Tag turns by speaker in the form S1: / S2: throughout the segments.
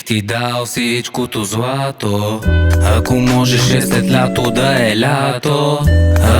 S1: ти дал всичкото злато. Ако можеше след лято да е лято,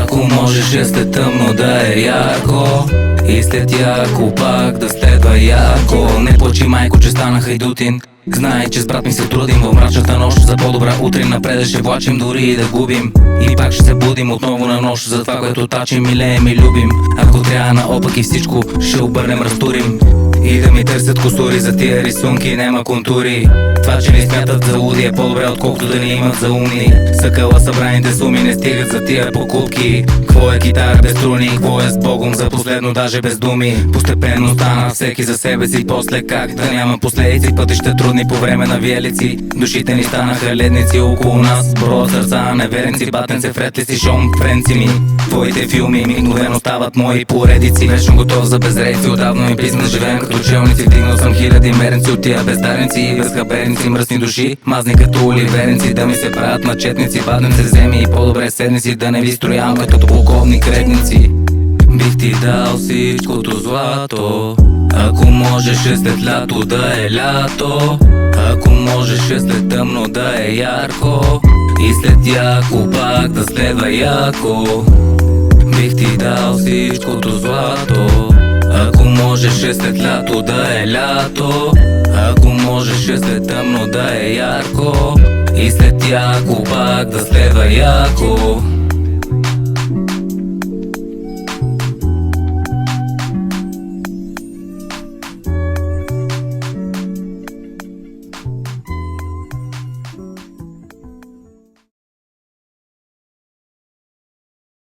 S1: ако можеше след тъмно да е ярко, и след яко пак да следва яко. Не плачи, майко, че станах хайдутин. Знай, че с брат ми се трудим в мрачната нощ за по-добра утре. Напред ще влачим, дори и да губим, и пак ще се будим отново на нощ за това, което тачим, милеем и любим. Ако трябва наопак и всичко ще обърнем, разтурим, и да ми търсят косури за тия рисунки, нема контури. Това, че ни смятат за луди, е по-добре, отколкото да ни имат за умни. Съкъла събраните суми не стигат за тия покупки. Кво е китара без струни, кво е с Богом за последно, даже без думи. Постепенно стана всеки за себе си, после как да няма последици. Пътища трудни по време на виелици, душите ни станаха ледници около нас. Броя сърца неверенци, батенце в ред ли си, шом френци ми. Твоите филми мигновено стават мои поредици. Вечно готов за безрейци, отдавна ми писмен, живеем като челници. Вдигнал съм хиляди меренци от тия бездарници и безхаберници, мръсни души, мазни като оливеренци. Да ми се правят мачетници, баденце вземи и по-добре седници, да не ви строям като полковник редници. Бих ти дал всичкото злато, ако можеше след лято да е лято, ако можеше след тъмно да е ярко, и след яко пак да следва яко. Бих ти дал всичкото злато, ако можеше след лято да е лято, ако можеше след тъмно да е ярко, и след яко пак да следва яко.